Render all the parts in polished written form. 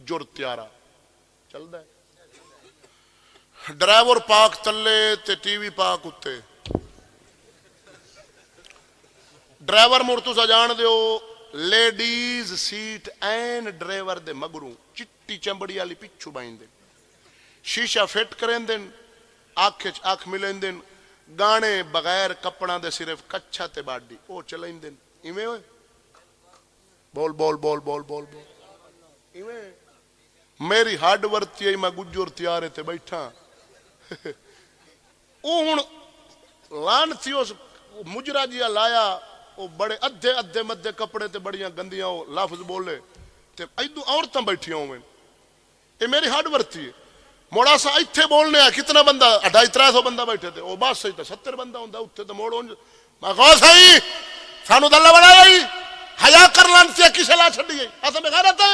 गुज्जर त्यारा चलदा है। ड्राइवर पाक तले ते टीवी पाक उत्ते। ड्राइवर मुड़ तुसा जान दियो लेडीज सीट एन ड्राइवर दे मगरू चिट्टी चंबड़ी वाली पिछू बाइंदे, शीशा फिट करेंदे, अख अख मिलेंदे, गाने बगैर कपड़ा दे सिर्फ कच्छा ते बाडी ओ चलेंदे इवें। ओए बोल बोल बोल बोल बोल बोल इवें। मेरी हड वरती आई मैं गुज्जर त्यारे ते बैठा ओ हुण लानती उस मुजरा जिहा लाया वो बड़े अद्धे अद्धे मध्य कपड़े ते बड़ियां गंदियां वो लफ्ज बोले ते इदू औरतां बैठियां होवें। ये मेरी हड वरती है। मोड़ा सा इत्थे बोलने आ कितना बंदा 250-300 बंदा बैठे थे, वो बस सही तो 70 बंदा होंदा उत्थे तो मोड़ मैं कहो सही सानू दल्ला बनाया ही हया कर लानती किसे ला छड्डी गई असां में गैरत है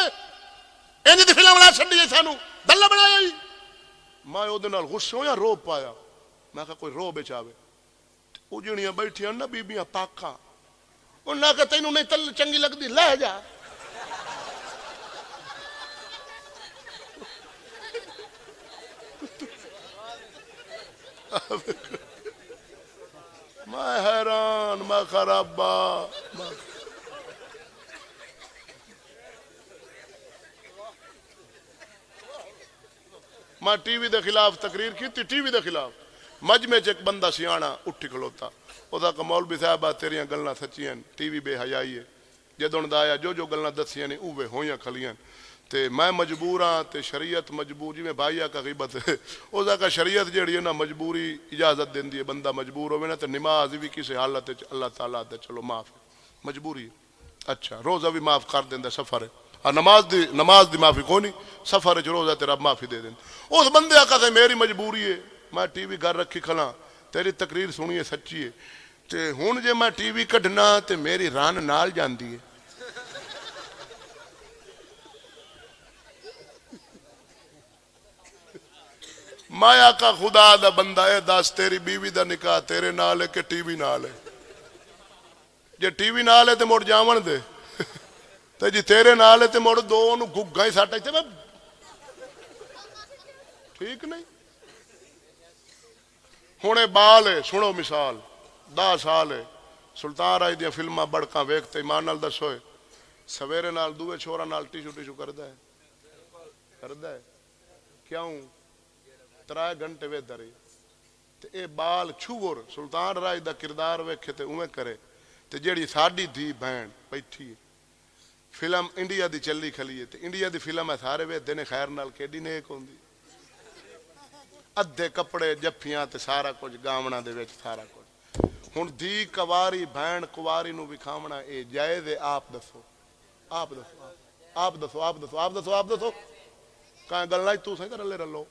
इंज दी फिल्म ला छड्डी गई सानू दल्ला बनाया ही। मैं ओदे नाल गुस्से होया रो पाया। मैं कहा कोई रो बेचावे ओ जणियां बैठियां ना बीबियां पाकां उन्हें कहा तेनू नहीं तल चंगी लगती लै जा। मैं हैरान मैं खराबा मैं टीवी के खिलाफ तकरीर की। टीवी के खिलाफ मजमे च एक बंदा सियाणा उठी खलोता ओदा क मौलवी साहब तेरियां गल्लां सच्चियां टीवी बेहयाई है जदों दा आया जो जो गल्लां दसियां ने उवे होइयां खलियां ते मैं मजबूर हाँ ते शरीयत मजबूर जिवें भाईया का गिबत ओदा का शरीयत जेहड़ी है ना मजबूरी इजाजत देंदी है। बंदा मजबूर होवे ना ते नमाज भी किसी हालत च अल्लाह ताला दे चलो माफ मजबूरी अच्छा रोजा भी माफ कर देंदा सफर है नमाज दी माफी कोई नहीं सफर च रोजा तेरा माफी दे देंदा। उस बंदे आखा ते मेरी मजबूरी है मैं टीवी घर रखी खला तेरी तकरीर सुनिए सच्ची है ते हुण जे मैं टीवी कढ़ना ते मेरी रन नाल जांदी है। माया का खुदा दा बंदा है दस तेरी बीवी दा निकाह तेरे नाल है कि टीवी नाल है? जे टीवी नाल है तो मुड़ जावन दे ते जी तेरे नाल है तो मुड़ दो ओनू गुग्गा ही सट इत्थे ठीक नहीं। हुणे बाल है सुनो मिसाल 10 साल है सुल्तान राय दी फिल्मां बड़का वेखते ईमान नाल दसो सवेरे नाल दूए छोरा नाल टिशू करदा है क्यों 3 घंटे वेदा रही ते ए बाल छूर सुल्तान राय दा किरदार वेखे ते उवें करे ते जेड़ी साडी धी भैन बैठी है फिल्म इंडिया दी चली खली है ते इंडिया दी फिल्म है सारे वेदे ने खैर नाल केडी नेक होंदी अद्धे कपड़े जफ्फियां ते सारा कुछ गावना दे विच सारा कुछ। हुण धी कवारी भैन कुवारी नू विखावना ए जायज़ है? आप दसो आप दसो आप दसो आप दसो आप दसो आप दसो कहीं गल्लां तू सही रले रलो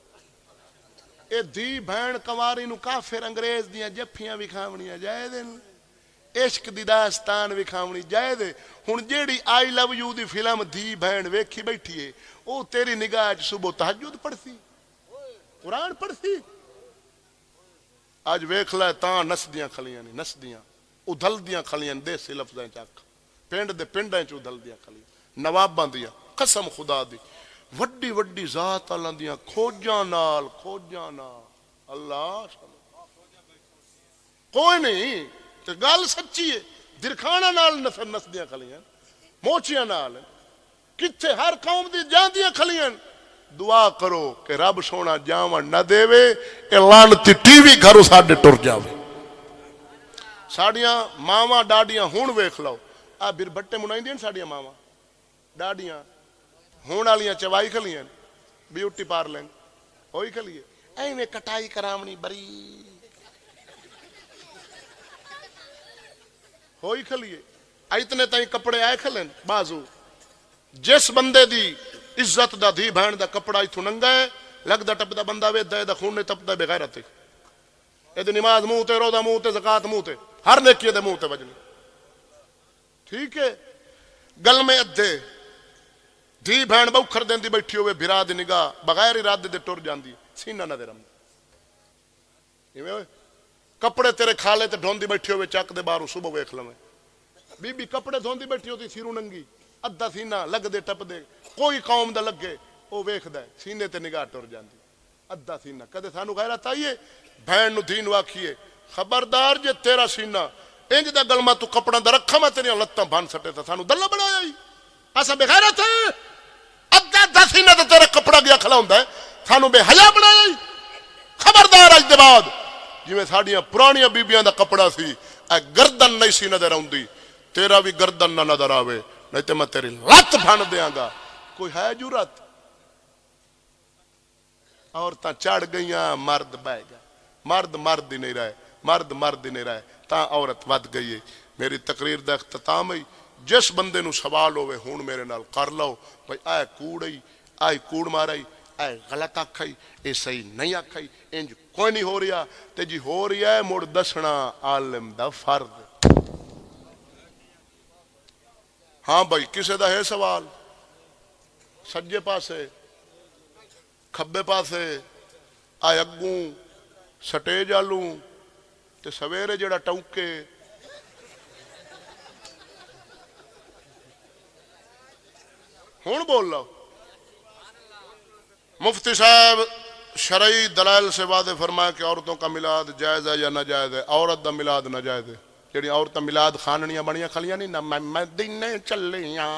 ए धी भैन कवारी नू काफिर अंग्रेज दियां जफ्फियां विखावनियां जायज़ है? इश्क दी दास्तान विखावनी जायज़ है? हुण जेड़ी I love you the film धी भैन वेखी बैठी है ओ तेरी निगाह च सुबह तहज्जुद पढ़सी कुरान पढ़सी अज वेख लै तां नसदियां खलियां नहीं नसदियां उधलदियां खलियां देसी लफ्जां च आख पिंड दे पिंडां च उधलदियां खलियां नवाबां दियां कसम खुदा दी वड्डी वड्डी जात आलां दियां खोजां नाल अल्लाह कोई नहीं ते गल सच्ची है दिरखाना नाल नसदियां खलियां मोचियां नाल किथे हर कौम दी जांदियां खलियां। दुआ करो कि रब सोना जावन न देवे ए लानती टीवी घरों साडे टुर जावे। साडियां मावां डाडियां हुण वेख लो आ बिरबट्टे मुनाइंदियां साडियां मावां डाडियां हुण वालियां चवाई खलियां ब्यूटी पार्लर होई खली एवें कटाई करावनी बरी होई खलीए इतने ताई कपड़े आए खलन बाजू जिस बंदे दी इज्जत दा धी भैन दा कपड़ा इथों नंगा है लगदा टपदा बंदा वेदा एदा खून नहीं तपदा बेगैरत एदी नमाज मुंह ते रोदा मुंह ते ज़कात मुंह ते हर नेकी दे मुंह ते वजनी ठीक है। गल में अद्धे धी भैन बौखर देंदी बैठी होवे बिरा दी निगाह बगैर इरादे दे टुर जांदी सीना ना दे रम इवें कपड़े तेरे खाले ते ढोंदी बैठी होवे चक दे बाहरों सुबह वेख लवें बीबी कपड़े धोंदी बैठी होती सिरों नंगी अद्धा सीना लगदे टपदे कोई कौम दा लगे वो वेखदा है सीने ते निगाह टुर जाती अद्धा सीना कदे सानू गैरत आई है भैन नु धी नु आखिए खबरदार जे तेरा सीना इंज दा गलमा तू कपड़ा दा रखा मैं तेरिया लत्तां बन सटे तो सानू दल्ला बनाया ही असा बेगैरत है अद्धा अद्धा सीना तो तेरा कपड़ा गया खला हुंदा है सानू बेहया बनाया ही खबरदार अज दे बाद जिवें साडियां पुरानियां बीबियां दा कपड़ा सी ए गर्दन नहीं सी नजर आउंदी तेरा भी गर्दन ना नजर आवे नहीं तो मैं तेरी लत भन देंगा कोई है जुरत औरतां चढ़ गई मर्द बह गया मर्द मर्द ही नहीं रहे मर्द ही नहीं रहे ता औरत वध गई है मेरी तकरीर का अख्ताम है जिस बंदे नू सवाल होवे हुण मेरे नाल कर लो भाई ऐ कूड़ आई आई कूड़ माराई ऐ गलत आखाई ये सही नहीं आखाई इंज कोई नहीं हो रहा ते जी हो रही है मुड़ दसना आलिम दा फर्ज हाँ भाई किसी का है सवाल सज्जे पासे खब्बे पासे आ अगू सटेज आलू ते सवेरे जेड़ा टौके हुण बोल लो मुफ्ती साहब शरई दलाल से वादे फरमाया कि औरतों का मिलाद जायज़ है या नाजायज़ है औरत का मिलाद नाजायज़ है जेड़ी औरत मिलाद खाननियां बनियां खलियां नहीं ना मैं दिने चलियां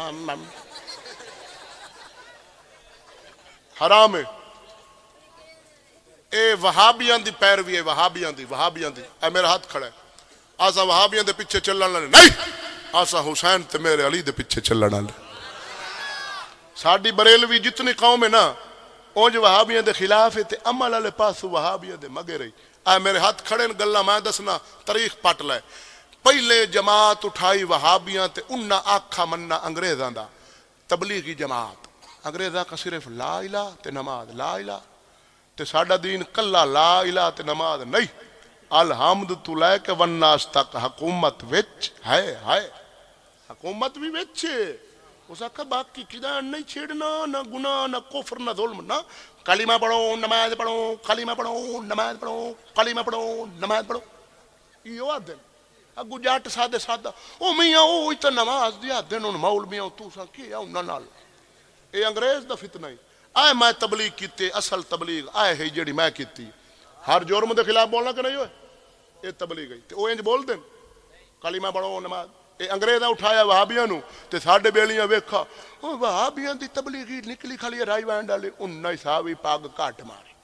हराम है ए वहाबियां दी पैरवी है वहाबियां दी ए मेरा हाथ खड़ा है आसा वहाबियां दे पीछे चलण वाले नहीं आसा हुसैन ते मेरे अली दे पीछे चलण वाले साडी बरेलवी जितनी कौम है ना उंज वहाबियां दे खिलाफ है ते अमल वाले पासों वहाबियां दे मगे रही आ मेरे हाथ खड़े न गल्ला मैं दसना तारीख पट लै पहले जमात उठाई वहाबियां ते उन्ना आखा मन्ना अंग्रेजां दा तबलीगी जमात अंग्रेजां का सिर्फ ला इलाहा ते नमाज ला इलाहा ते साडा दीन कल्ला ला इलाहा ते नमाज नहीं अलहमद तू लैके वन्नास तक हुकूमत विच है हुकूमत भी विच उस आखा बाकी किदा नहीं छेड़ना ना गुनाह ना कुफर ना जुल्म ना कलीमा पढ़ो नमाज पढ़ो कलीमा पढ़ो नमाज पढ़ो कलीमा पढ़ो नमाज पढ़ो यो आदन अगू जट सादे सादा ओ मियां ओ इतना नमाज दिया दिन उन मौलवियां तू सा की आ उन्हां नाल ए अंग्रेज दा फितना ही आए मैं तबलीग कीते असल तबलीग आए है जेड़ी मैं कीती हर जुर्म के खिलाफ बोलना कि नहीं होए ये तबलीग है ओ इंज बोल देन कलीमा पढ़ो नमाज ये अंग्रेजा उठाया वहाबियां नू ते साडे बेलियां वेखा ओ वहाबियां दी तबलीगी निकली खाली राई वैंड वाली उन्ना ही साहब ही पग घट मारी